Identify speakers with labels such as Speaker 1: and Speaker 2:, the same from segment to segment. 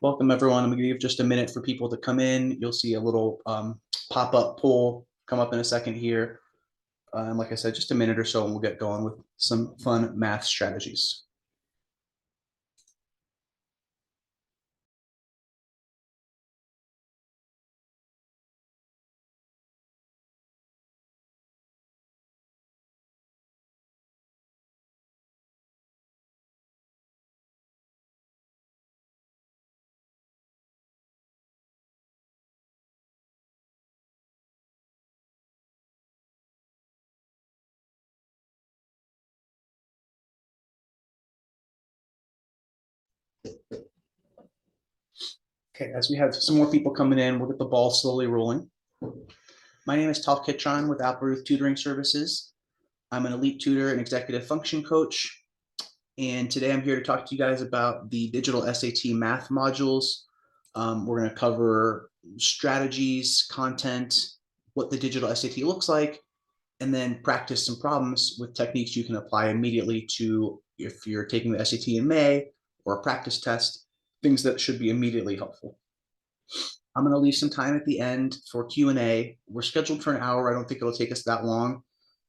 Speaker 1: Welcome everyone. I'm going to give just a minute for people to come in. You'll see a little pop-up poll come up in a second here. And like I said, just a minute or so and we'll get going with some fun math strategies. Okay, as we have some more people coming in, we'll get the ball slowly rolling. My name is Tal Kitron with Applerouth Tutoring Services. I'm an elite tutor and executive function coach. And today I'm here to talk to you guys about the digital SAT math modules. We're going to cover strategies, content, what the digital SAT looks like, and then practice some problems with techniques you can apply immediately to if you're taking the SAT in May or a practice test, things that should be immediately helpful. I'm going to leave some time at the end for Q&A. We're scheduled for an hour. I don't think it'll take us that long.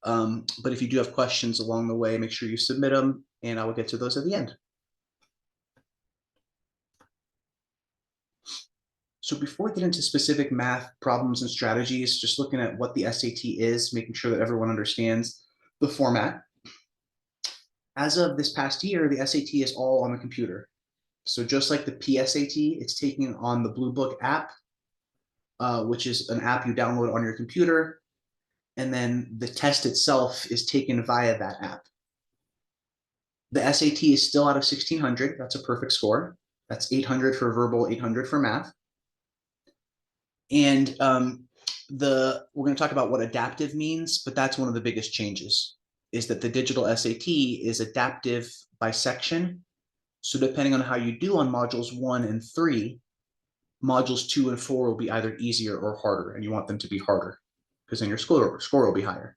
Speaker 1: But if you do have questions along the way, make sure you submit them and I will get to those at the end. So before we get into specific math problems and strategies, just looking at what the SAT is, making sure that everyone understands the format. As of this past year, the SAT is all on the computer. So just like the PSAT, it's taken on the Blue Book app, which is an app you download on your computer. And then the test itself is taken via that app. The SAT is still out of 1600. That's a perfect score. That's 800 for verbal, 800 for math. And we're going to talk about what adaptive means, but that's one of the biggest changes, is that the digital SAT is adaptive by section. So depending on how you do on modules 1 and 3, modules 2 and 4 will be either easier or harder, and you want them to be harder because then your score will be higher.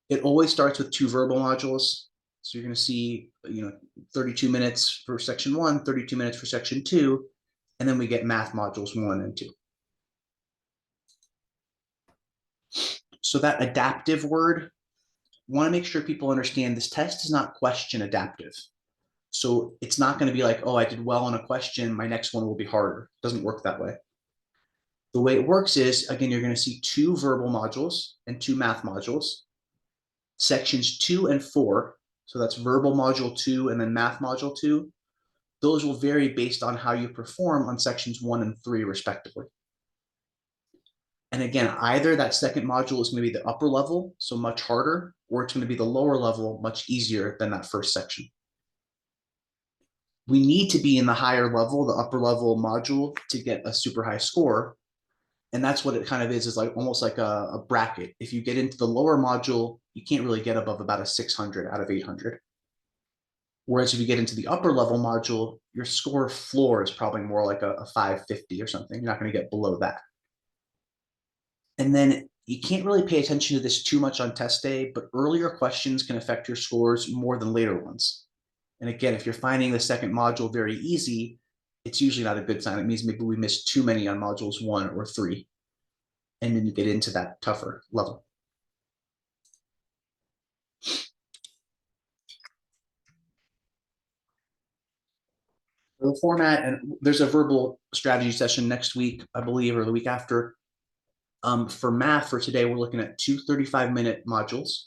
Speaker 1: It always starts with 2 verbal modules. So you're going to see, 32 minutes for section 1, 32 minutes for section 2, and then we get math modules 1 and 2. So that adaptive word, want to make sure people understand this test is not question adaptive. So it's not going to be like, oh, I did well on a question, my next one will be harder. It doesn't work that way. The way it works is, again, you're going to see 2 verbal modules and 2 math modules. Sections 2 and 4, so that's verbal module 2 and then math module 2, those will vary based on how you perform on sections 1 and 3 respectively. And again, either that second module is going to be the upper level, so much harder, or it's going to be the lower level, much easier than that first section. We need to be in the higher level, the upper level module, to get a super high score. And that's what it kind of is like almost like a bracket. If you get into the lower module, you can't really get above about a 600 out of 800. Whereas if you get into the upper level module, your score floor is probably more like a 550 or something. You're not going to get below that. And then you can't really pay attention to this too much on test day, but earlier questions can affect your scores more than later ones. And again, if you're finding the second module very easy, it's usually not a good sign. It means maybe we missed too many on modules 1 or 3. And then you get into that tougher level. The format, and there's a verbal strategy session next week, I believe, or the week after. For math for today, we're looking at 2 35-minute modules,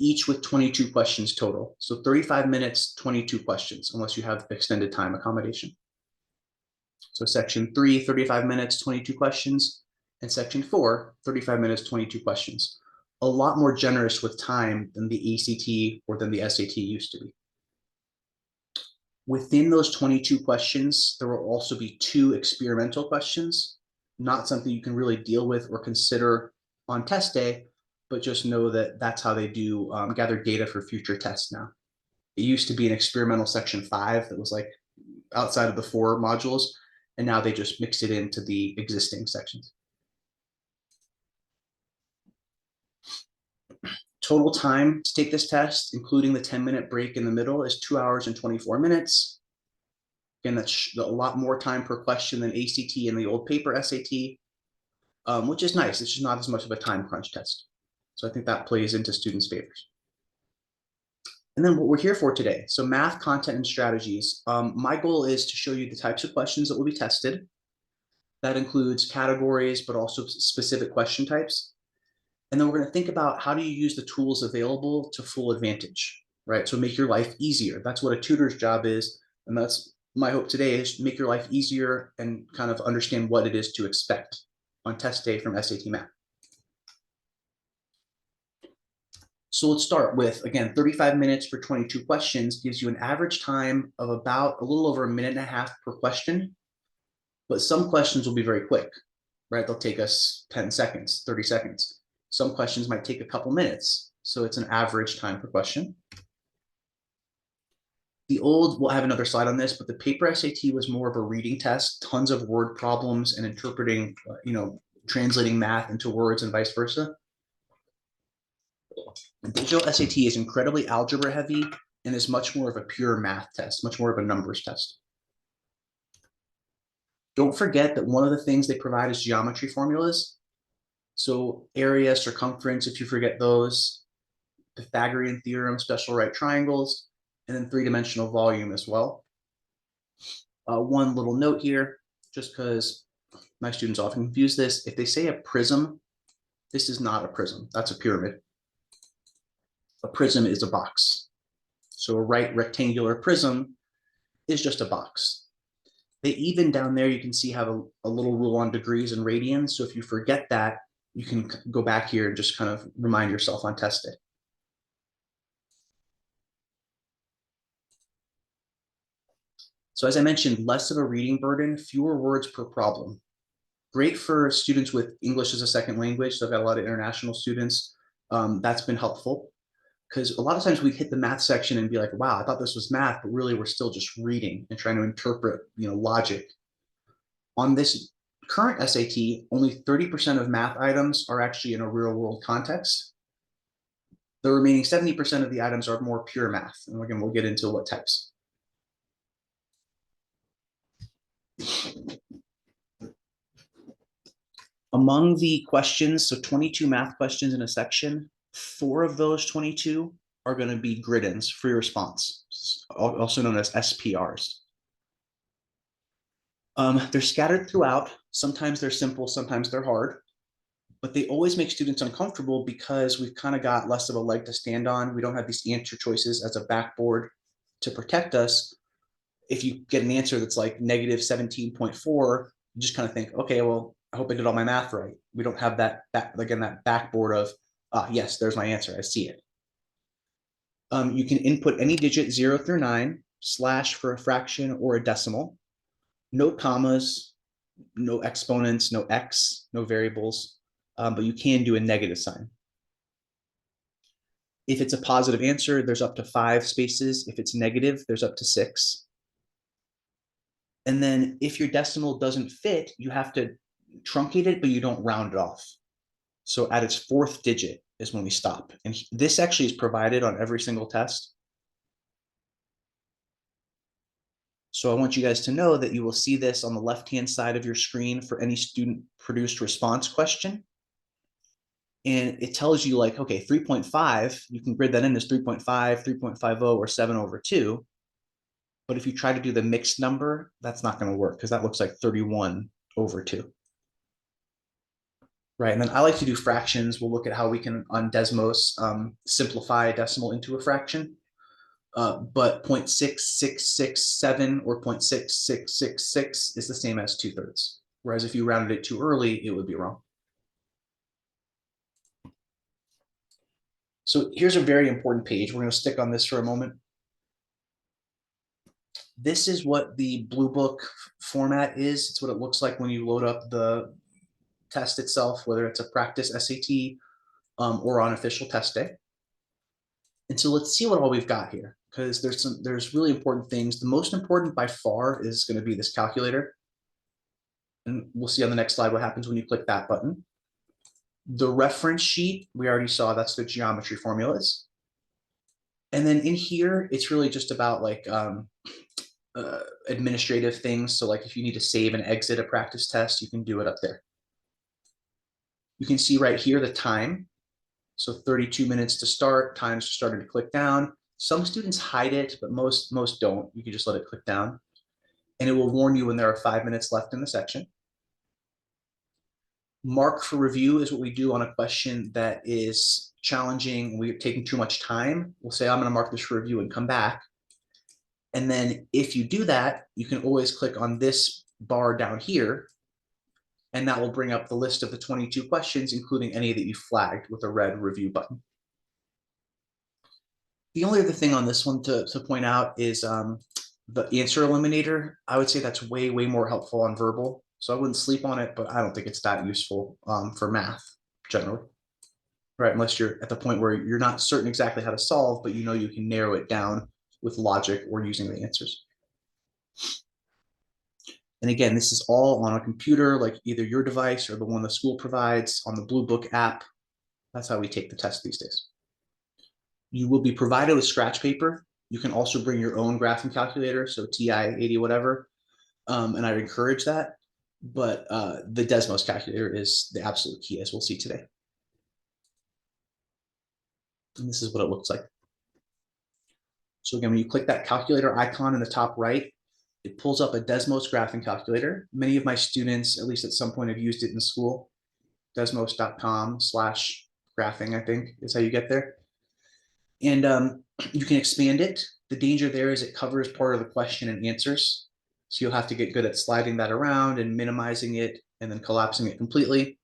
Speaker 1: each with 22 questions total. So 35 minutes, 22 questions, unless you have extended time accommodation. So section 3, 35 minutes, 22 questions, and section 4, 35 minutes, 22 questions. A lot more generous with time than the ACT or than the SAT used to be. Within those 22 questions, there will also be 2 experimental questions, not something you can really deal with or consider on test day, but just know that that's how they do gather data for future tests now. It used to be an experimental section 5 that was like outside of the 4 modules, and now they just mixed it into the existing sections. Total time to take this test, including the 10-minute break in the middle, is 2 hours and 24 minutes. Again, that's a lot more time per question than ACT and the old paper SAT, which is nice. It's just not as much of a time crunch test. So I think that plays into students' favors. And then what we're here for today. So math, content, and strategies. My goal is to show you the types of questions that will be tested. That includes categories, but also specific question types. And then we're going to think about how do you use the tools available to full advantage, right? So make your life easier. That's what a tutor's job is. And that's my hope today is make your life easier and kind of understand what it is to expect on test day from SAT Math. So let's start with, again, 35 minutes for 22 questions gives you an average time of about a little over 1.5 minutes per question. But some questions will be very quick, right? They'll take us 10 seconds, 30 seconds. Some questions might take a couple minutes. So it's an average time per question. We'll have another slide on this, but the paper SAT was more of a reading test, tons of word problems and interpreting, translating math into words and vice versa. The digital SAT is incredibly algebra heavy and is much more of a pure math test, much more of a numbers test. Don't forget that one of the things they provide is geometry formulas. So area, circumference, if you forget those, Pythagorean theorem, special right triangles, and then three-dimensional volume as well. One little note here, just because my students often confuse this. If they say a prism, this is not a prism. That's a pyramid. A prism is a box. So a right rectangular prism is just a box. They even down there, you can see have a little rule on degrees and radians. So if you forget that, you can go back here and just kind of remind yourself on test day. So as I mentioned, less of a reading burden, fewer words per problem. Great for students with English as a second language. So I've got a lot of international students. That's been helpful because a lot of times we hit the math section and be like, wow, I thought this was math, but really we're still just reading and trying to interpret, logic. On this current SAT, only 30% of math items are actually in a real world context. The remaining 70% of the items are more pure math. And again, we'll get into what types. Among the questions, so 22 math questions in a section, 4 of those 22 are going to be grid-ins, free response, also known as SPRs. They're scattered throughout. Sometimes they're simple, sometimes they're hard, but they always make students uncomfortable because we've kind of got less of a leg to stand on. We don't have these answer choices as a backboard to protect us. If you get an answer that's like negative 17.4, you just kind of think, okay, well, I hope I did all my math right. We don't have that backboard of, yes, there's my answer. I see it. You can input any digit 0 through 9, slash for a fraction or a decimal. No commas, no exponents, no x, no variables, but you can do a negative sign. If it's a positive answer, there's up to 5 spaces. If it's negative, there's up to 6. And then if your decimal doesn't fit, you have to truncate it, but you don't round it off. So at its 4th digit is when we stop. And this actually is provided on every single test. So I want you guys to know that you will see this on the left-hand side of your screen for any student-produced response question. And it tells you like, okay, 3.5, you can grid that in as 3.5, 3.50, or 7/2. But if you try to do the mixed number, that's not going to work because that looks like 31/2. Right, and then I like to do fractions. We'll look at how we can, on Desmos, simplify a decimal into a fraction. But 0.6667 or 0.6666 is the same as 2/3. Whereas if you rounded it too early, it would be wrong. So here's a very important page. We're going to stick on this for a moment. This is what the Blue Book format is. It's what it looks like when you load up the test itself, whether it's a practice SAT or on official test day. And so let's see what all we've got here, because there's really important things. The most important by far is going to be this calculator. And we'll see on the next slide what happens when you click that button. The reference sheet, we already saw, that's the geometry formulas. And then in here, it's really just about like administrative things. So like if you need to save and exit a practice test, you can do it up there. You can see right here the time. So 32 minutes to start, time's starting to click down. Some students hide it, but most don't. You can just let it click down. And it will warn you when there are 5 minutes left in the section. Mark for review is what we do on a question that is challenging and we're taking too much time. We'll say, I'm going to mark this for review and come back. And then if you do that, you can always click on this bar down here, and that will bring up the list of the 22 questions, including any that you flagged with a red review button. The only other thing on this one to point out is the answer eliminator. I would say that's way more helpful on verbal. So I wouldn't sleep on it, but I don't think it's that useful for math generally. Right, unless you're at the point where you're not certain exactly how to solve, but you know you can narrow it down with logic or using the answers. And again, this is all on a computer, like either your device or the one the school provides on the Blue Book app. That's how we take the test these days. You will be provided with scratch paper. You can also bring your own graphing calculator, so TI-80 whatever, and I'd encourage that. But the Desmos calculator is the absolute key, as we'll see today. And this is what it looks like. So again, when you click that calculator icon in the top right, it pulls up a Desmos graphing calculator. Many of my students, at least at some point, have used it in school. Desmos.com/graphing, I think, is how you get there. And you can expand it. The danger there is it covers part of the question and answers. So you'll have to get good at sliding that around and minimizing it and then collapsing it completely.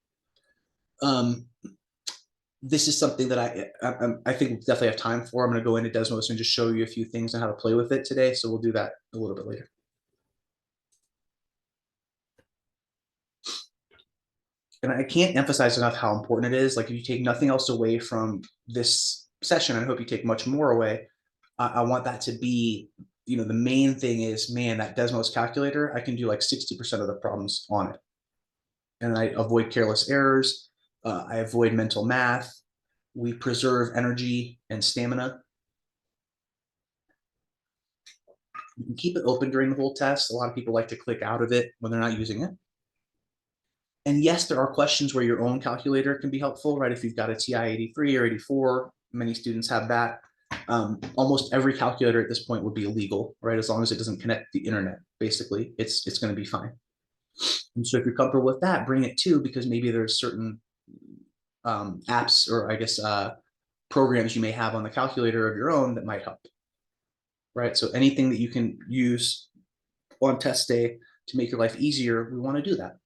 Speaker 1: This is something that I think we'll definitely have time for. I'm going to go into Desmos and just show you a few things on how to play with it today. So we'll do that a little bit later. And I can't emphasize enough how important it is. Like if you take nothing else away from this session, I hope you take much more away. I want that to be, you know, the main thing is, man, that Desmos calculator, I can do like 60% of the problems on it. And I avoid careless errors. I avoid mental math. We preserve energy and stamina. You can keep it open during the whole test. A lot of people like to click out of it when they're not using it. And yes, there are questions where your own calculator can be helpful, right? If you've got a TI-83 or 84, many students have that. Almost every calculator at this point would be illegal, right? As long as it doesn't connect to the internet, basically, it's going to be fine. And so if you're comfortable with that, bring it too, because maybe there's certain apps or I guess programs you may have on the calculator of your own that might help, right? So anything that you can use on test day to make your life easier, we want to do that.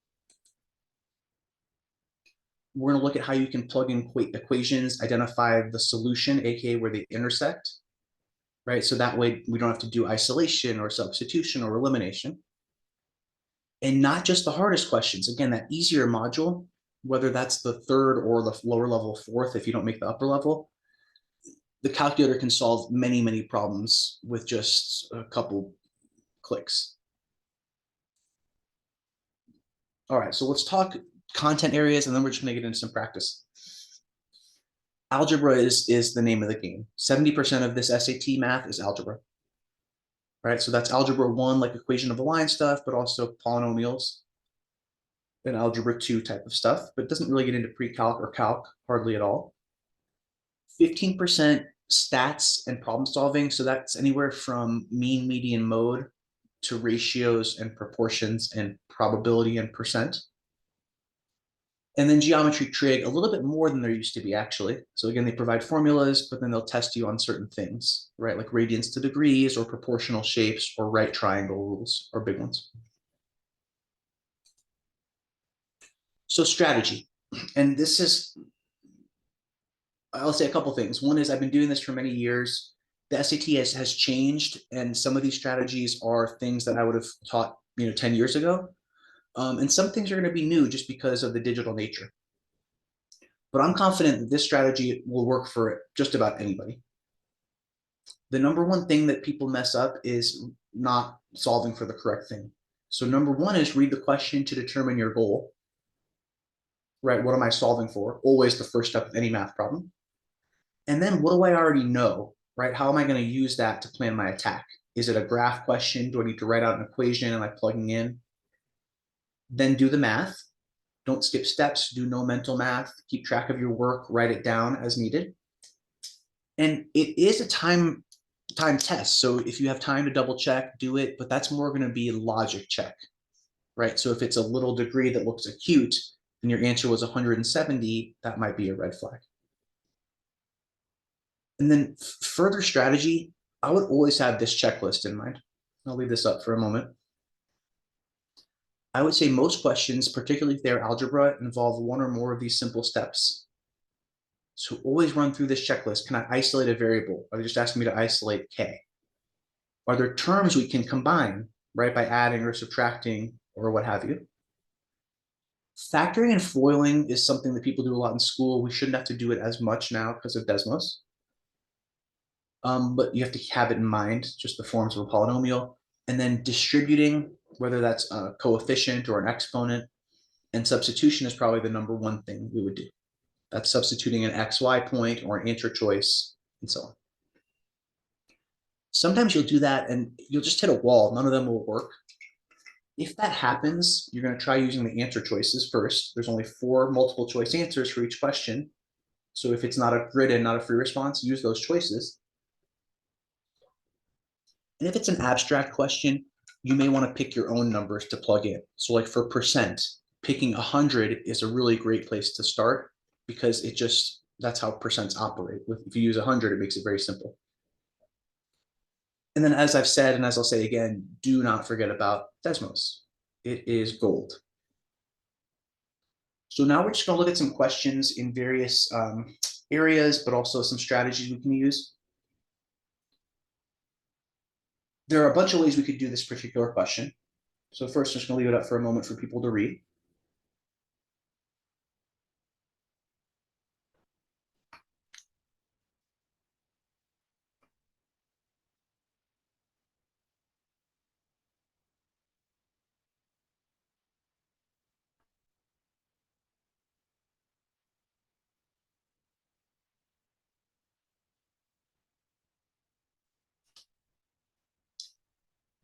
Speaker 1: We're going to look at how you can plug in equations, identify the solution, aka where they intersect, right? So that way we don't have to do isolation or substitution or elimination. And not just the hardest questions. Again, that easier module, whether that's the third or the lower level fourth, if you don't make the upper level, the calculator can solve many problems with just a couple clicks. All right, so let's talk content areas, and then we're just going to get into some practice. Algebra is the name of the game. 70% of this SAT math is algebra, right? So that's algebra 1, like equation of a line stuff, but also polynomials, and algebra 2 type of stuff, but it doesn't really get into pre-calc or calc hardly at all. 15% stats and problem solving. So that's anywhere from mean, median, mode to ratios and proportions and probability and percent. And then geometry trig, a little bit more than there used to be, actually. So again, they provide formulas, but then they'll test you on certain things, right? Like radians to degrees or proportional shapes or right triangle rules are big ones. So strategy. And this is, I'll say a couple things. One is I've been doing this for many years. The SAT has changed, and some of these strategies are things that I would have taught 10 years ago. And some things are going to be new just because of the digital nature. But I'm confident that this strategy will work for just about anybody. The number one thing that people mess up is not solving for the correct thing. So number one is read the question to determine your goal. Right? What am I solving for? Always the first step of any math problem. And then what do I already know? Right? How am I going to use that to plan my attack? Is it a graph question? Do I need to write out an equation? Am I plugging in? Then do the math. Don't skip steps. Do no mental math. Keep track of your work. Write it down as needed. And it is a time test. So if you have time to double check, do it. But that's more going to be a logic check, right? So if it's a little degree that looks acute and your answer was 170, that might be a red flag. And then further strategy, I would always have this checklist in mind. I'll leave this up for a moment. I would say most questions, particularly if they're algebra, involve one or more of these simple steps. So always run through this checklist. Can I isolate a variable? Are they just asking me to isolate k? Are there terms we can combine, right, by adding or subtracting or what have you? Factoring and foiling is something that people do a lot in school. We shouldn't have to do it as much now because of Desmos. But you have to have it in mind, just the forms of a polynomial. And then distributing, whether that's a coefficient or an exponent, and substitution is probably the number one thing we would do. That's substituting an XY point or an answer choice and so on. Sometimes you'll do that and you'll just hit a wall. None of them will work. If that happens, you're going to try using the answer choices first. There's only 4 multiple choice answers for each question. So if it's not a grid and not a free response, use those choices. And if it's an abstract question, you may want to pick your own numbers to plug in. So like for percent, picking 100 is a really great place to start because that's how percents operate. If you use 100, it makes it very simple. And then as I've said, and as I'll say again, do not forget about Desmos. It is gold. So now we're just going to look at some questions in various areas, but also some strategies we can use. There are a bunch of ways we could do this particular question. So first, I'm just going to leave it up for a moment for people to read.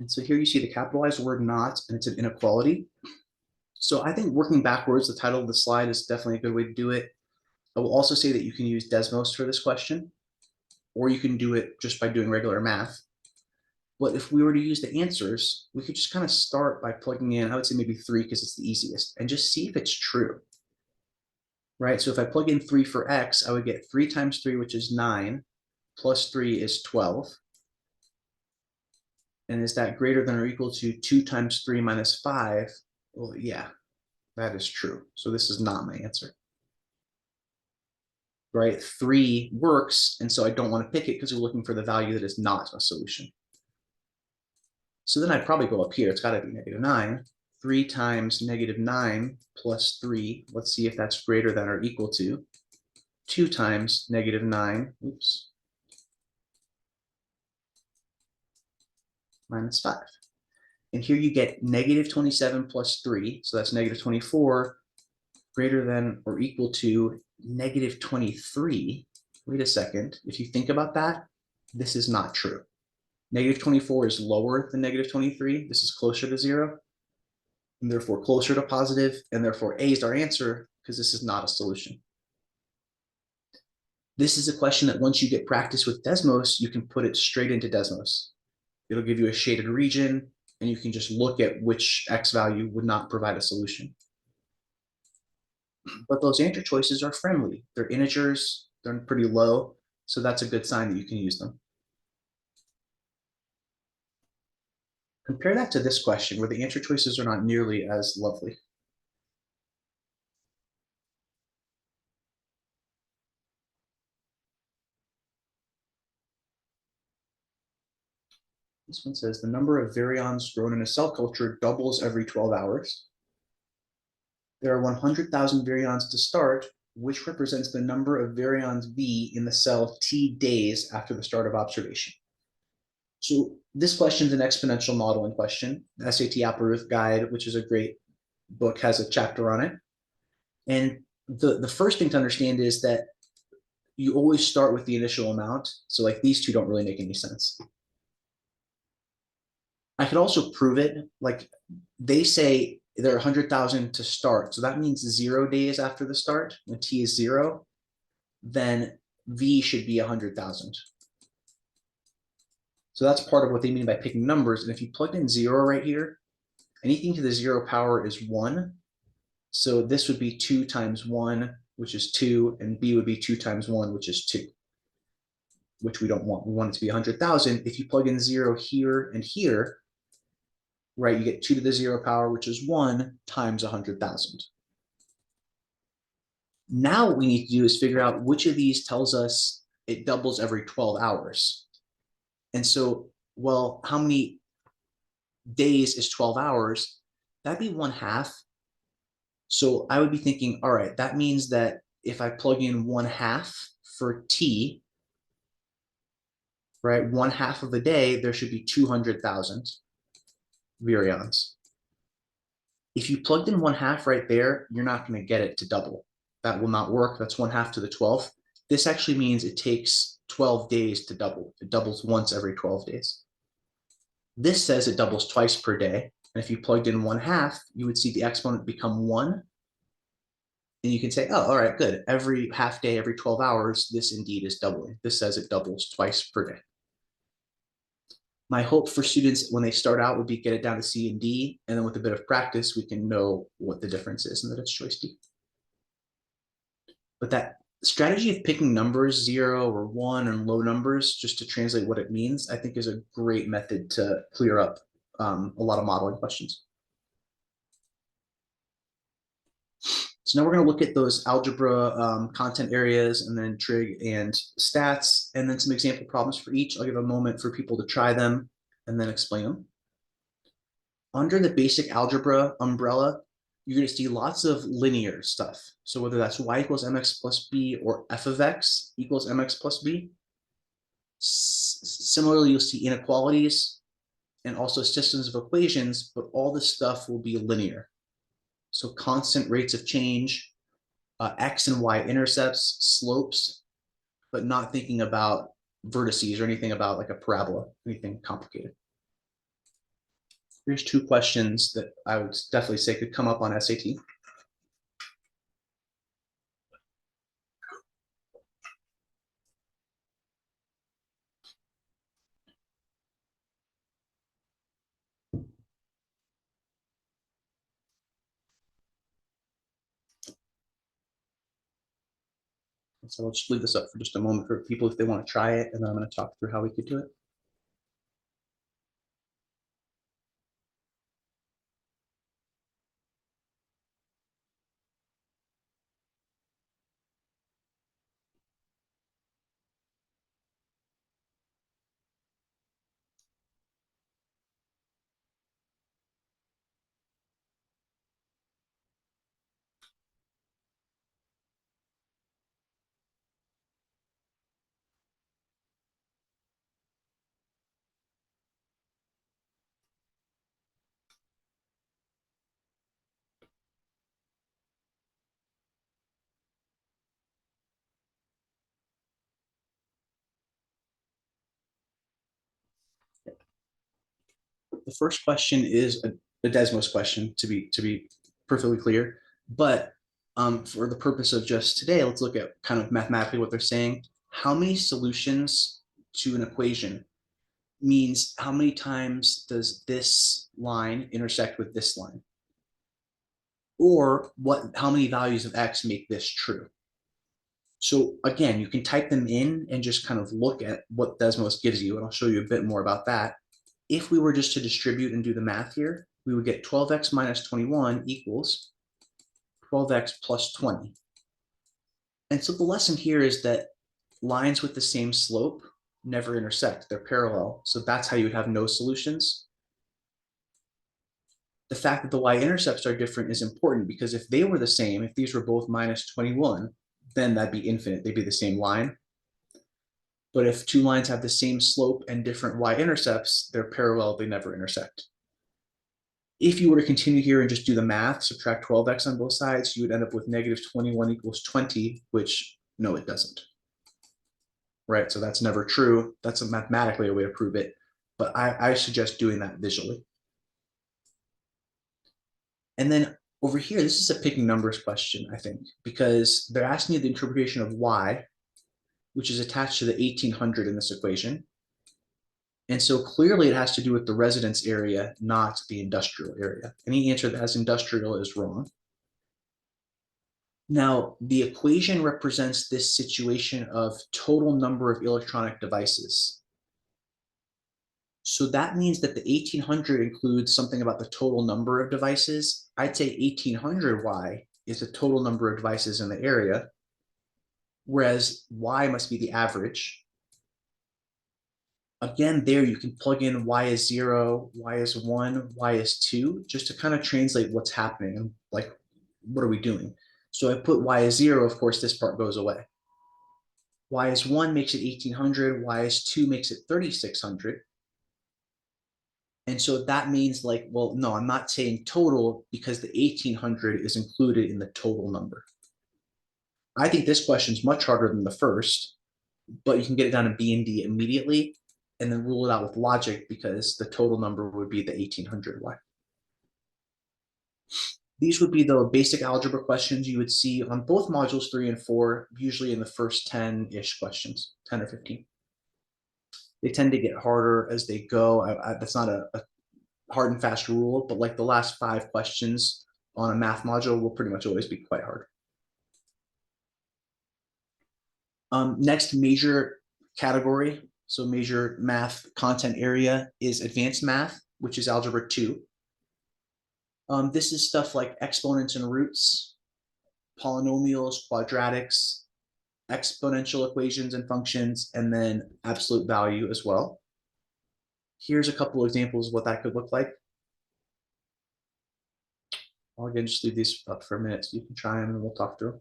Speaker 1: And so here you see the capitalized word not, and it's an inequality. So I think working backwards, the title of the slide is definitely a good way to do it. I will also say that you can use Desmos for this question, or you can do it just by doing regular math. But if we were to use the answers, we could just kind of start by plugging in, I would say maybe 3 because it's the easiest, and just see if it's true, right? So if I plug in 3 for x, I would get 3 times 3, which is 9, plus 3 is 12. And is that greater than or equal to 2 times 3 minus 5? Well, yeah, that is true. So this is not my answer. Right? 3 works, and so I don't want to pick it because we're looking for the value that is not a solution. So then I'd probably go up here. It's got to be -9. 3 times -9 plus 3. Let's see if that's greater than or equal to 2 times -9. Oops. Minus 5. And here you get -27 plus 3. So that's -24 greater than or equal to -23. Wait a second. If you think about that, this is not true. -24 is lower than -23. This is closer to 0, and therefore closer to positive, and therefore A is our answer because this is not a solution. This is a question that once you get practice with Desmos, you can put it straight into Desmos. It'll give you a shaded region, and you can just look at which X value would not provide a solution. But those answer choices are friendly. They're integers, they're pretty low, so that's a good sign that you can use them. Compare that to this question where the answer choices are not nearly as lovely. This one says the number of virions grown in a cell culture doubles every 12 hours. There are 100,000 virions to start, which represents the number of virions V in the cell T days after the start of observation. So this question is an exponential modeling question. The SAT Applerouth Guide, which is a great book, has a chapter on it. And the first thing to understand is that you always start with the initial amount. So like these two don't really make any sense. I could also prove it. Like they say there are 100,000 to start. So that means 0 days after the start, when t is 0, then v should be 100,000. So that's part of what they mean by picking numbers. And if you plug in 0 right here, anything to the 0 power is 1. So this would be 2 times 1, which is 2, and b would be 2 times 1, which is 2, which we don't want. We want it to be 100,000. If you plug in 0 here and here, right, you get 2 to the 0 power, which is 1 times 100,000. Now what we need to do is figure out which of these tells us it doubles every 12 hours. And so, well, how many days is 12 hours? That'd be 1/2. So I would be thinking, all right, that means that if I plug in 1/2 for t, right, 1/2 of the day, there should be 200,000 virions. If you plugged in 1/2 right there, you're not going to get it to double. That will not work. That's 1/2 to the 12th. This actually means it takes 12 days to double. It doubles once every 12 days. This says it doubles twice per day. And if you plugged in 1/2, you would see the exponent become 1. And you can say, oh, all right, good. Every half day, every 12 hours, this indeed is doubling. This says it doubles twice per day. My hope for students when they start out would be get it down to C and D, and then with a bit of practice, we can know what the difference is and that it's choice D. But that strategy of picking numbers, 0 or 1 and low numbers, just to translate what it means, I think is a great method to clear up a lot of modeling questions. So now we're going to look at those algebra content areas and then trig and stats, and then some example problems for each. I'll give a moment for people to try them and then explain them. Under the basic algebra umbrella, you're going to see lots of linear stuff. So whether that's y equals mx plus b or f of x equals mx plus b. Similarly, you'll see inequalities and also systems of equations, but all this stuff will be linear. So constant rates of change, x and y intercepts, slopes, but not thinking about vertices or anything about like a parabola, anything complicated. Here's 2 questions that I would definitely say could come up on SAT. So I'll just leave this up for just a moment for people if they want to try it, and then I'm going to talk through how we could do it. The first question is a Desmos question, to be perfectly clear. But for the purpose of just today, let's look at kind of mathematically what they're saying. How many solutions to an equation means how many times does this line intersect with this line? Or how many values of x make this true? So again, you can type them in and just kind of look at what Desmos gives you, and I'll show you a bit more about that. If we were just to distribute and do the math here, we would get 12x minus 21 equals 12x plus 20. And so the lesson here is that lines with the same slope never intersect, they're parallel. So that's how you would have no solutions. The fact that the y-intercepts are different is important because if they were the same, if these were both minus 21, then that'd be infinite, they'd be the same line. But if 2 lines have the same slope and different y-intercepts, they're parallel, they never intersect. If you were to continue here and just do the math, subtract 12x on both sides, you would end up with negative 21 equals 20, which no, it doesn't. Right, so that's never true. That's mathematically a way to prove it. but I suggest doing that visually. And then over here, this is a picking numbers question, I think, because they're asking you the interpretation of y, which is attached to the 1800 in this equation. And so clearly it has to do with the residence area, not the industrial area. Any answer that has industrial is wrong. Now, the equation represents this situation of total number of electronic devices. So that means that the 1800 includes something about the total number of devices. I'd say 1800y is the total number of devices in the area, whereas y must be the average. Again, there you can plug in y is 0, y is 1, y is 2, just to kind of translate what's happening. Like, what are we doing? So I put y is 0, of course, this part goes away. Y is 1 makes it 1800, y is 2 makes it 3600. And so that means like, well, no, I'm not saying total because the 1800 is included in the total number. I think this question is much harder than the first, but you can get it down to B and D immediately and then rule it out with logic because the total number would be the 1800y. These would be the basic algebra questions you would see on both modules 3 and 4, usually in the first 10-ish questions, 10 or 15. They tend to get harder as they go. That's not a hard and fast rule, but like the last 5 questions on a math module will pretty much always be quite hard. Next major category, so major math content area is advanced math, which is algebra 2. This is stuff like exponents and roots, polynomials, quadratics, exponential equations and functions, and then absolute value as well. Here's a couple examples of what that could look like. I'll again just leave these up for a minute so you can try them and we'll talk through.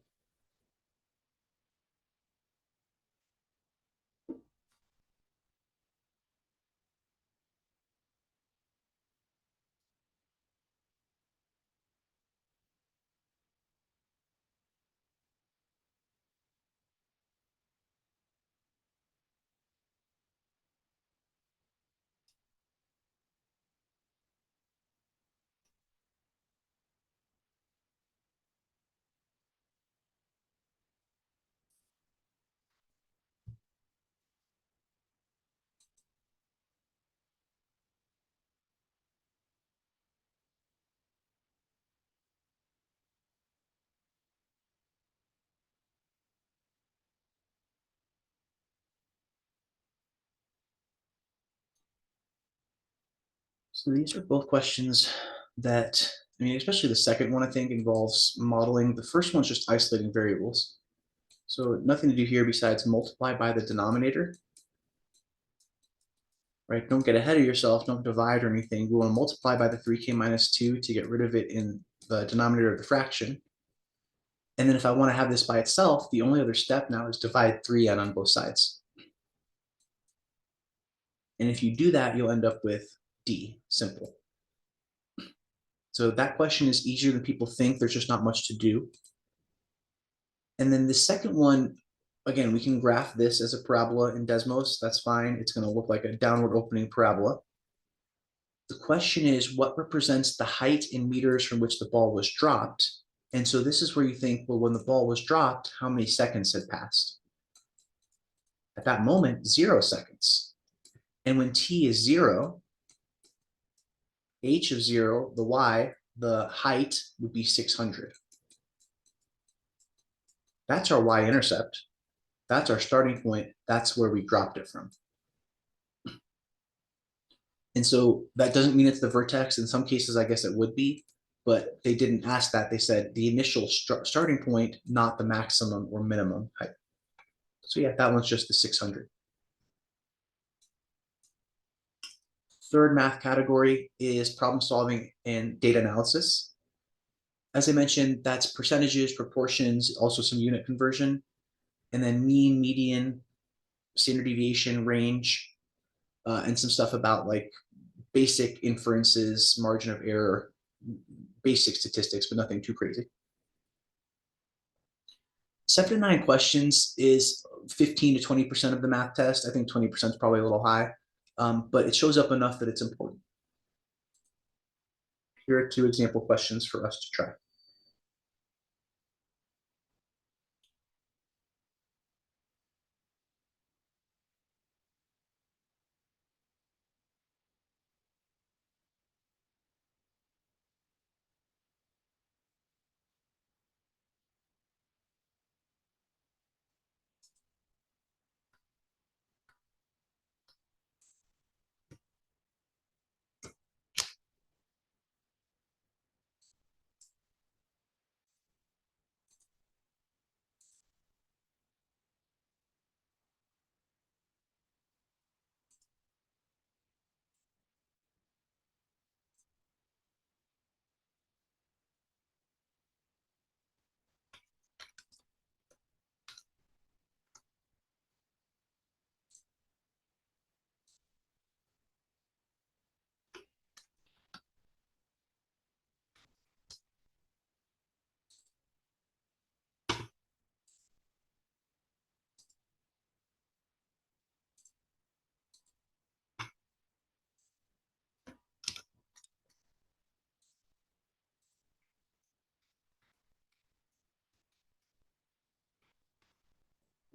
Speaker 1: So these are both questions that, I mean, especially the second one, I think, involves modeling. The first one's just isolating variables. So nothing to do here besides multiply by the denominator, right? Don't get ahead of yourself. Don't divide or anything. We want to multiply by the 3k minus 2 to get rid of it in the denominator of the fraction. And then if I want to have this by itself, the only other step now is divide 3n on both sides. And if you do that, you'll end up with D, simple. So that question is easier than people think. There's just not much to do. And then the second one, again, we can graph this as a parabola in Desmos. That's fine. It's going to look like a downward opening parabola. The question is, what represents the height in meters from which the ball was dropped? And so this is where you think, well, when the ball was dropped, how many seconds had passed? At that moment, 0 seconds. And when t is 0, h of 0, the y, the height would be 600. That's our y-intercept. That's our starting point. That's where we dropped it from. And so that doesn't mean it's the vertex. In some cases, I guess it would be, but they didn't ask that. They said the initial starting point, not the maximum or minimum height. So yeah, that one's just the 600. Third math category is problem solving and data analysis. As I mentioned, that's percentages, proportions, also some unit conversion, and then mean, median, standard deviation, range, and some stuff about like basic inferences, margin of error, basic statistics, but nothing too crazy. 7 to 9 questions is 15 to 20% of the math test. I think 20% is probably a little high. but it shows up enough that it's important. Here are 2 example questions for us to try.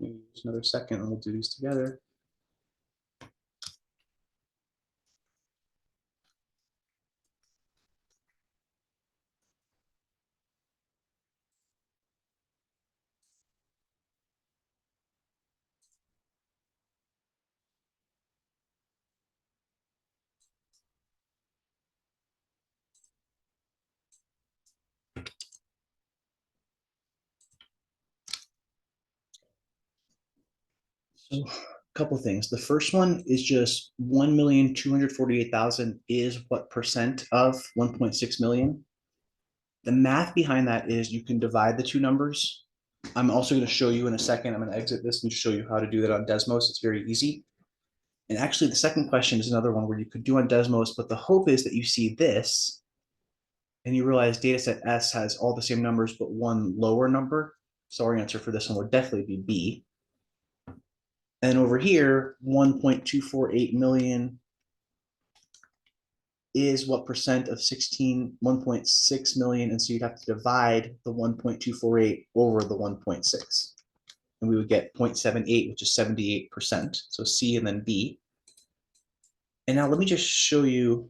Speaker 1: Just another second and we'll do these together. So a couple things. The first one is just 1,248,000 is what percent of 1.6 million. The math behind that is you can divide the 2 numbers. I'm also going to show you in a second. I'm going to exit this and show you how to do that on Desmos. It's very easy. And actually, the second question is another one where you could do on Desmos, but the hope is that you see this and you realize dataset S has all the same numbers, but one lower number. So our answer for this one would definitely be B. And over here, 1.248 million is what percent of 1.6 million. And so you'd have to divide the 1.248 over the 1.6. And we would get 0.78, which is 78%. So C and then B. And now let me just show you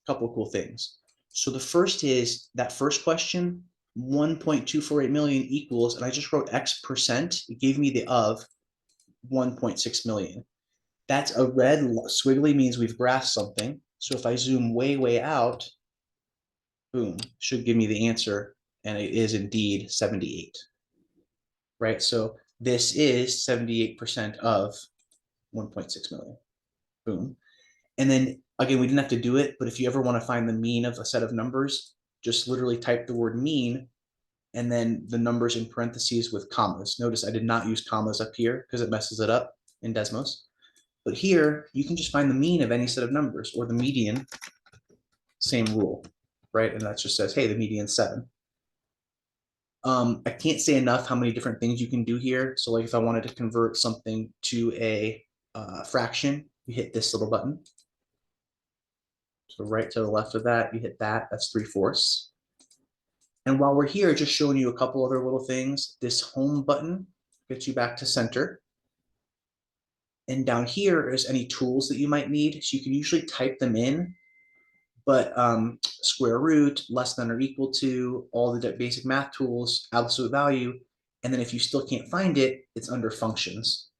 Speaker 1: a couple of cool things. So the first is that first question, 1.248 million equals, and I just wrote X percent. It gave me the of 1.6 million. That's a red squiggly means we've graphed something. So if I zoom way, way out, boom, should give me the answer. And it is indeed 78, right? So this is 78% of 1.6 million, boom. And then again, we didn't have to do it, but if you ever want to find the mean of a set of numbers, just literally type the word mean and then the numbers in parentheses with commas. Notice I did not use commas up here because it messes it up in Desmos. But here, you can just find the mean of any set of numbers or the median, same rule, right? And that just says, hey, the median's 7. I can't say enough how many different things you can do here. So like if I wanted to convert something to a fraction, you hit this little button. So right to the left of that, you hit that, that's 3/4. And while we're here, just showing you a couple other little things, this home button gets you back to center. And down here is any tools that you might need. So you can usually type them in, but square root, less than or equal to, all the basic math tools, absolute value. And then if you still can't find it, it's under functions.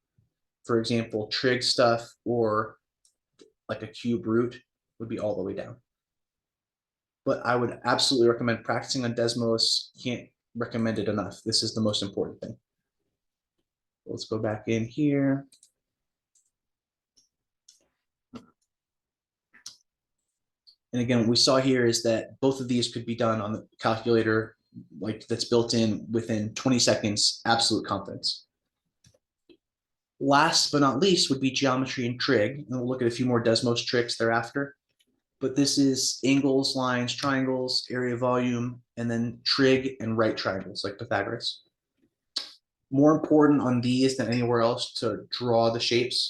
Speaker 1: For example, trig stuff or like a cube root would be all the way down. But I would absolutely recommend practicing on Desmos. Can't recommend it enough. This is the most important thing. Let's go back in here. And again, what we saw here is that both of these could be done on the calculator, like that's built in within 20 seconds, absolute confidence. Last but not least would be geometry and trig. And we'll look at a few more Desmos tricks thereafter. But this is angles, lines, triangles, area volume, and then trig and right triangles like Pythagoras. More important on these than anywhere else to draw the shapes.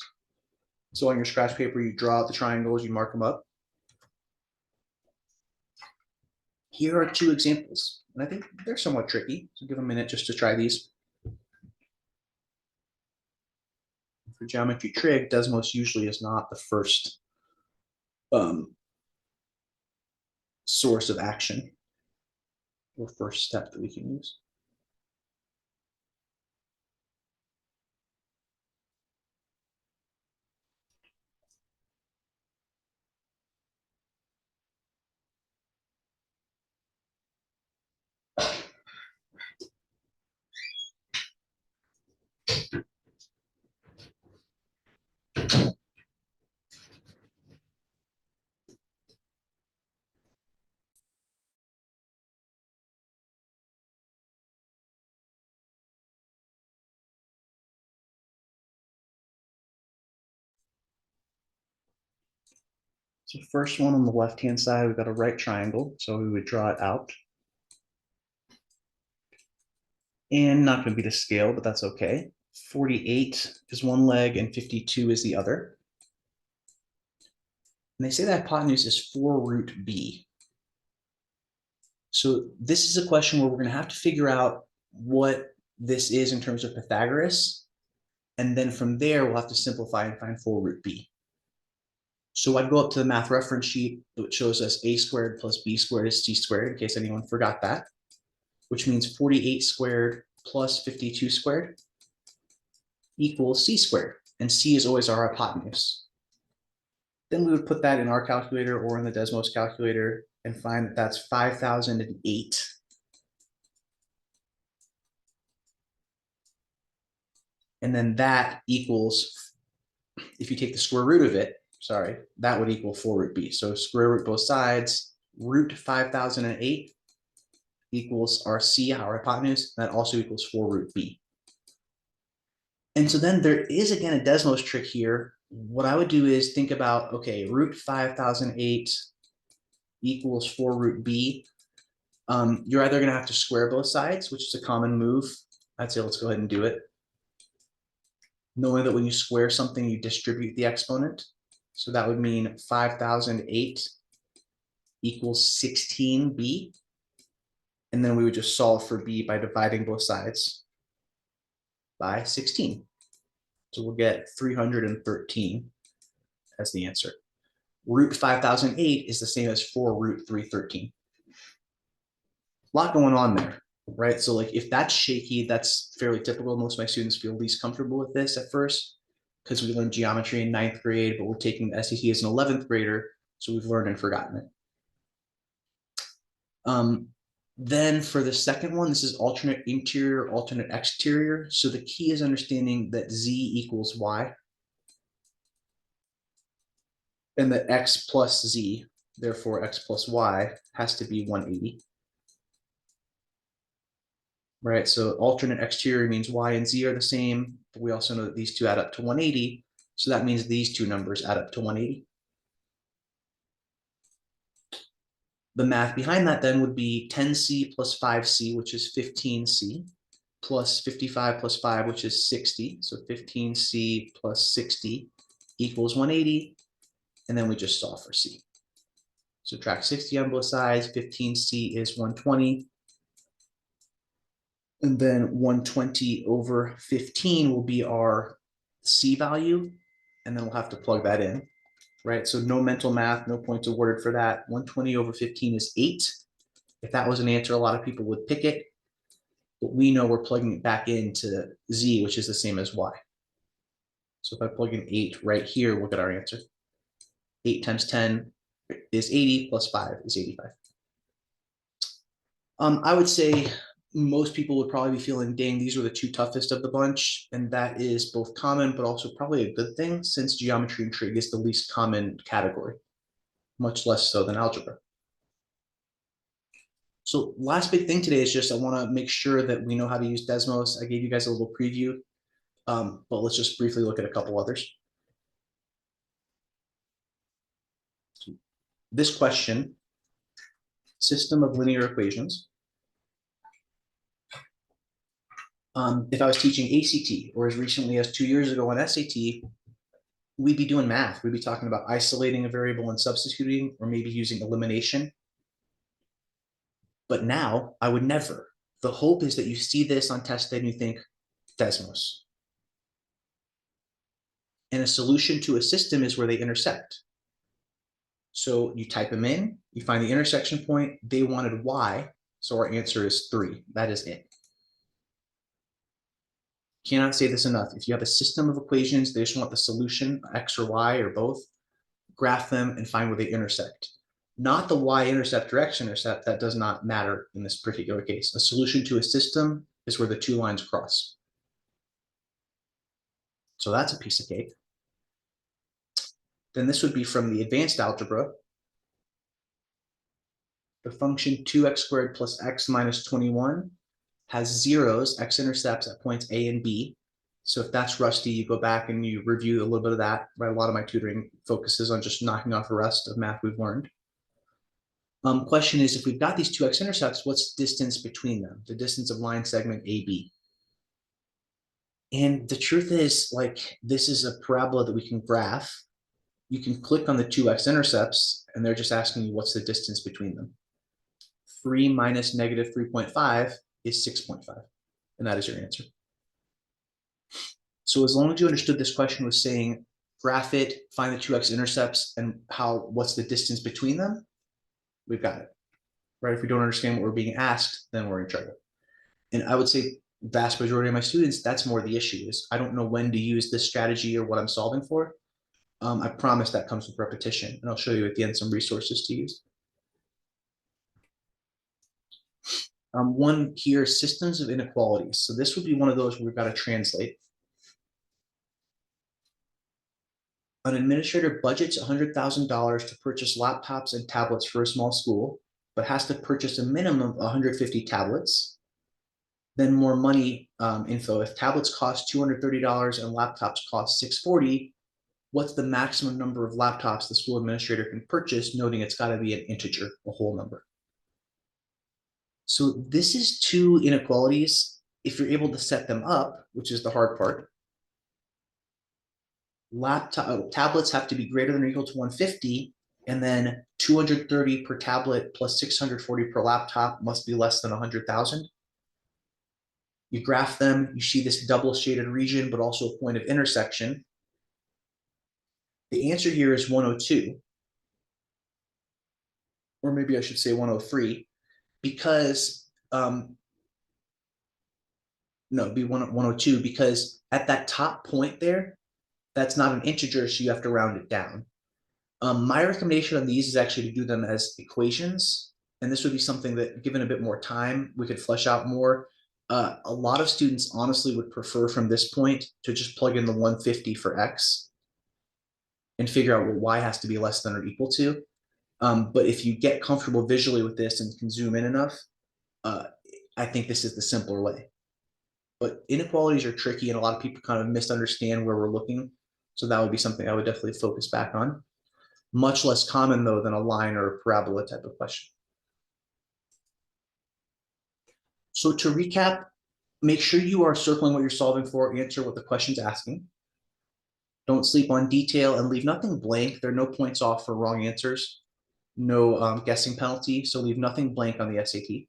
Speaker 1: So on your scratch paper, you draw out the triangles, you mark them up. Here are two examples, and I think they're somewhat tricky, so give a minute just to try these. For geometry trig, Desmos usually is not the first source of action or first step that we can use. So first one on the left-hand side, we've got a right triangle, so we would draw it out. And not going to be to scale, but that's okay. 48 is one leg and 52 is the other. And they say the hypotenuse is 4 root b. So this is a question where we're going to have to figure out what this is in terms of Pythagoras. And then from there, we'll have to simplify and find 4 root b. So I'd go up to the math reference sheet, which shows us a squared plus b squared is c squared, in case anyone forgot that, which means 48 squared plus 52 squared equals c squared. And c is always our hypotenuse. Then we would put that in our calculator or in the Desmos calculator and find that that's 5,008. And then that equals, if you take the square root of it, sorry, that would equal 4 root b. So square root both sides, root 5,008 equals our c, our hypotenuse. That also equals 4 root b. And so then there is, again, a Desmos trick here. What I would do is think about, okay, root 5,008 equals 4 root b. You're either going to have to square both sides, which is a common move. I'd say let's go ahead and do it. Knowing that when you square something, you distribute the exponent. So that would mean 5,008 equals 16b. And then we would just solve for b by dividing both sides by 16. So we'll get 313 as the answer. Root 5,008 is the same as 4 root 313. A lot going on there, right? So like if that's shaky, that's fairly typical. Most of my students feel least comfortable with this at first because we learned geometry in 9th grade, but we're taking the SAT as an 11th grader. So we've learned and forgotten it. Then for the second one, this is alternate interior, alternate exterior. So the key is understanding that z equals y and that x plus z, therefore x plus y, has to be 180. Right, so alternate exterior means y and z are the same, but we also know that these two add up to 180. So that means these two numbers add up to 180. The math behind that then would be 10c plus 5c, which is 15c, plus 55 plus 5, which is 60. So 15c plus 60 equals 180. And then we just solve for c. Subtract 60 on both sides. 15c is 120. And then 120 over 15 will be our c value. And then we'll have to plug that in, right? So no mental math, no points awarded for that. 120 over 15 is 8. If that was an answer, a lot of people would pick it. But we know we're plugging it back into z, which is the same as y. So if I plug in 8 right here, we'll get our answer. 8 times 10 is 80, plus 5 is 85. I would say most people would probably be feeling, dang, these are the two toughest of the bunch. And that is both common, but also probably a good thing since geometry and trig is the least common category, much less so than algebra. So last big thing today is just I want to make sure that we know how to use Desmos. I gave you guys a little preview, but let's just briefly look at a couple others. This question, system of linear equations. If I was teaching ACT or as recently as 2 years ago on SAT, we'd be doing math. We'd be talking about isolating a variable and substituting, or maybe using elimination. But now I would never. The hope is that you see this on test day and you think, Desmos. And a solution to a system is where they intersect. So you type them in, you find the intersection point, they wanted y, so our answer is 3. That is it. Cannot say this enough. If you have a system of equations, they just want the solution, x or y or both, graph them and find where they intersect. Not the y-intercept or x-intercept, that does not matter in this particular case. A solution to a system is where the two lines cross. So that's a piece of cake. Then this would be from the advanced algebra. The function 2x squared plus x minus 21 has zeros, x-intercepts at points A and B. So if that's rusty, you go back and you review a little bit of that. Right? A lot of my tutoring focuses on just knocking off the rest of math we've learned. Question is, if we've got these two x-intercepts, what's distance between them? The distance of line segment AB. And the truth is, like, this is a parabola that we can graph. You can click on the two x-intercepts, and they're just asking you what's the distance between them. 3 minus negative 3.5 is 6.5, and that is your answer. So as long as you understood this question was saying, graph it, find the two x-intercepts, and what's the distance between them, we've got it, right? If we don't understand what we're being asked, then we're in trouble. And I would say vast majority of my students, that's more the issue is I don't know when to use this strategy or what I'm solving for. I promise that comes with repetition, and I'll show you at the end some resources to use. One here, systems of inequalities. So this would be one of those where we've got to translate. An administrator budgets $100,000 to purchase laptops and tablets for a small school, but has to purchase a minimum of 150 tablets. Then more money info. If tablets cost $230 and laptops cost $640, what's the maximum number of laptops the school administrator can purchase, noting it's got to be an integer, a whole number. So this is two inequalities. If you're able to set them up, which is the hard part, tablets have to be greater than or equal to 150, and then 230 per tablet plus 640 per laptop must be less than 100,000. You graph them, you see this double shaded region, but also a point of intersection. The answer here is 102, or maybe I should say 103, because no, it'd be 102, because at that top point there, that's not an integer, so you have to round it down. My recommendation on these is actually to do them as equations, and this would be something that, given a bit more time, we could flesh out more. A lot of students honestly would prefer from this point to just plug in the 150 for x and figure out what y has to be less than or equal to. But if you get comfortable visually with this and can zoom in enough, I think this is the simpler way. But inequalities are tricky, and a lot of people kind of misunderstand where we're looking. So that would be something I would definitely focus back on. Much less common, though, than a line or a parabola type of question. So to recap, make sure you are circling what you're solving for, answer what the question's asking. Don't sleep on detail and leave nothing blank. There are no points off for wrong answers, no guessing penalty, so leave nothing blank on the SAT.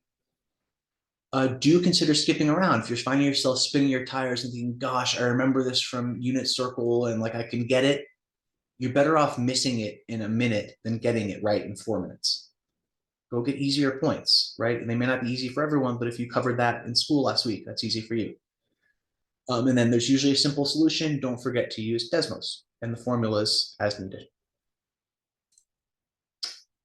Speaker 1: Do consider skipping around. If you're finding yourself spinning your tires and thinking, gosh, I remember this from unit circle and like I can get it, you're better off missing it in a minute than getting it right in 4 minutes. Go get easier points, right? And they may not be easy for everyone, but if you covered that in school last week, that's easy for you. And then there's usually a simple solution. Don't forget to use Desmos and the formulas as needed.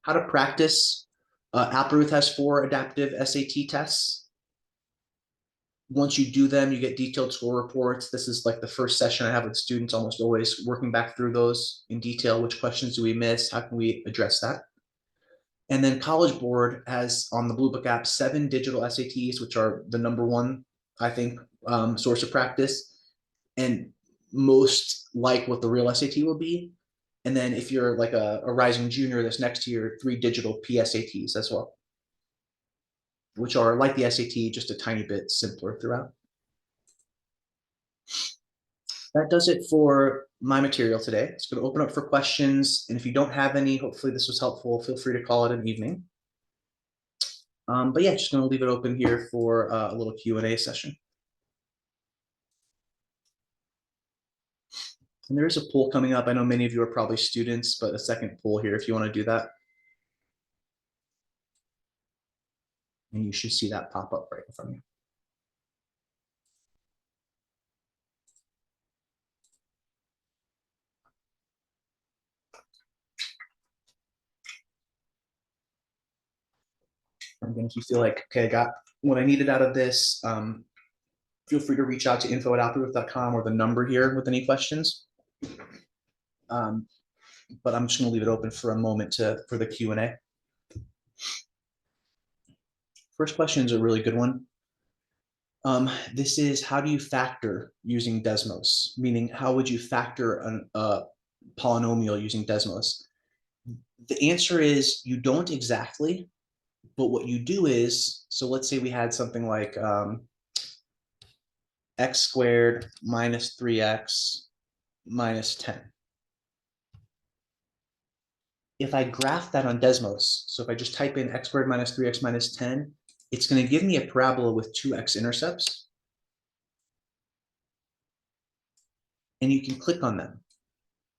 Speaker 1: How to practice. Applerouth has 4 adaptive SAT tests. Once you do them, you get detailed score reports. This is like the first session I have with students, almost always working back through those in detail. Which questions do we miss? How can we address that? And then College Board has on the Blue Book app 7 digital SATs, which are the #1, I think, source of practice, and most like what the real SAT will be. And then if you're like a rising junior, this next year, 3 digital PSATs as well, which are like the SAT, just a tiny bit simpler throughout. That does it for my material today. It's going to open up for questions. And if you don't have any, hopefully this was helpful. Feel free to call it an evening. But yeah, just going to leave it open here for a little Q&A session. And there is a poll coming up. I know many of you are probably students, but a second poll here if you want to do that. And you should see that pop up right in front of you. And then if you feel like, okay, I got what I needed out of this, feel free to reach out to info@applerouth.com or the number here with any questions. But I'm just going to leave it open for a moment for the Q&A. First question is a really good one. This is, how do you factor using Desmos? Meaning, how would you factor a polynomial using Desmos? The answer is you don't exactly, but what you do is, so let's say we had something like x squared minus 3x minus 10. If I graph that on Desmos, so if I just type in x squared minus 3x minus 10, it's going to give me a parabola with two x-intercepts. And you can click on them.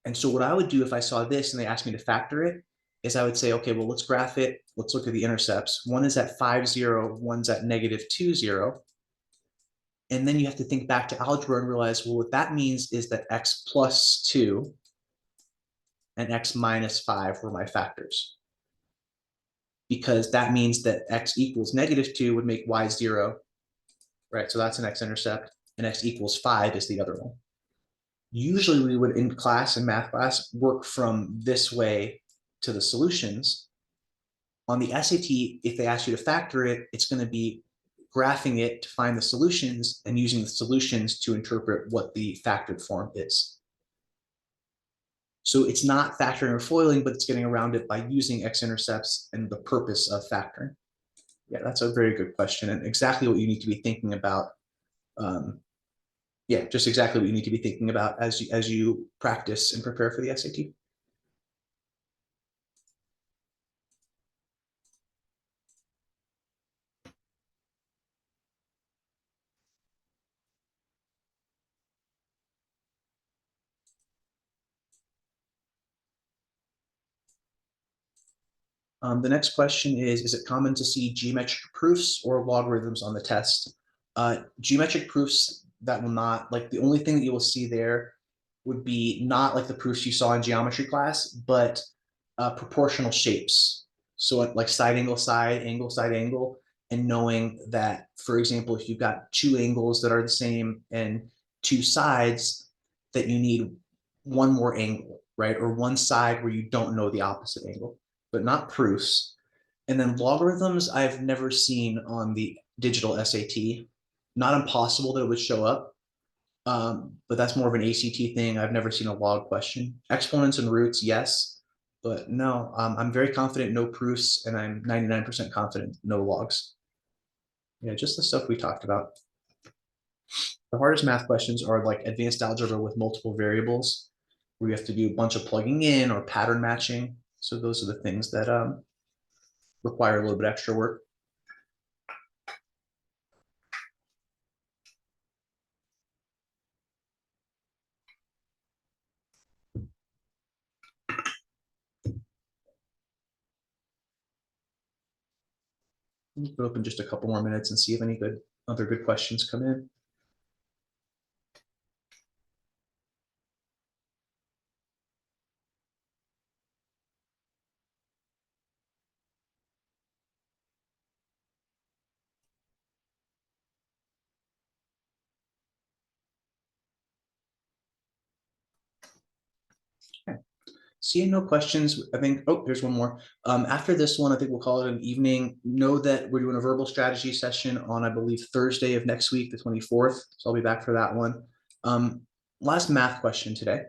Speaker 1: And so what I would do if I saw this and they asked me to factor it is I would say, okay, well, let's graph it. Let's look at the intercepts. One is at 5, 0. One's at negative 2, 0. And then you have to think back to algebra and realize, well, what that means is that x plus 2 and x minus 5 were my factors. Because that means that x equals negative 2 would make y 0, right? So that's an x-intercept, and x equals 5 is the other one. Usually we would, in class, in math class, work from this way to the solutions. On the SAT, if they ask you to factor it, it's going to be graphing it to find the solutions and using the solutions to interpret what the factored form is. So it's not factoring or foiling, but it's getting around it by using x-intercepts and the purpose of factoring. Yeah, that's a very good question, and exactly what you need to be thinking about. Yeah, just exactly what you need to be thinking about as you practice and prepare for the SAT. The next question is it common to see geometric proofs or logarithms on the test? Geometric proofs, that will not, like, the only thing that you will see there would be not like the proofs you saw in geometry class, but proportional shapes. So like side, angle, and knowing that, for example, if you've got two angles that are the same and two sides, that you need one more angle, right? Or one side where you don't know the opposite angle, but not proofs. And then logarithms, I've never seen on the digital SAT. Not impossible that it would show up, but that's more of an ACT thing. I've never seen a log question. Exponents and roots, yes, but no, I'm very confident no proofs, and I'm 99% confident no logs. Yeah, just the stuff we talked about. The hardest math questions are like advanced algebra with multiple variables, where you have to do a bunch of plugging in or pattern matching. So those are the things that require a little bit extra work. We'll open just a couple more minutes and see if any other good questions come in. Okay. Seeing no questions, I think, oh, there's one more. After this one, I think we'll call it an evening. Know that we're doing a verbal strategy session on, I believe, Thursday of next week, the 24th. So I'll be back for that one. Last math question today.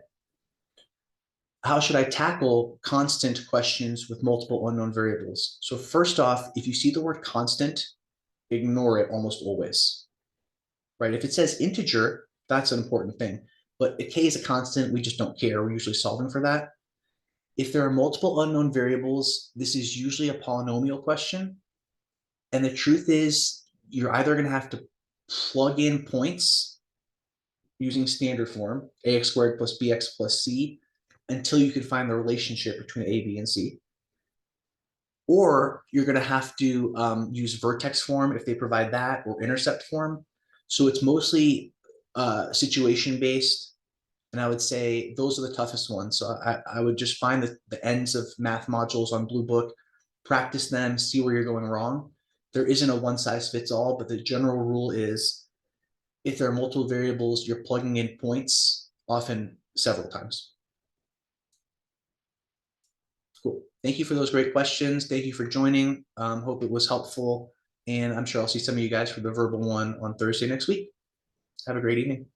Speaker 1: How should I tackle constant questions with multiple unknown variables? So first off, if you see the word constant, ignore it almost always, right? If it says integer, that's an important thing. but a k is a constant. We just don't care. We're usually solving for that. If there are multiple unknown variables, this is usually a polynomial question. And the truth is, you're either going to have to plug in points using standard form, ax squared plus bx plus c, until you can find the relationship between a, b, and c. Or you're going to have to use vertex form if they provide that, or intercept form. So it's mostly situation based. And I would say those are the toughest ones. So I would just find the ends of math modules on Blue Book, practice them, see where you're going wrong. There isn't a one size fits all, but the general rule is if there are multiple variables, you're plugging in points, often several times. Cool. Thank you for those great questions. Thank you for joining. Hope it was helpful. And I'm sure I'll see some of you guys for the verbal one on Thursday next week. Have a great evening.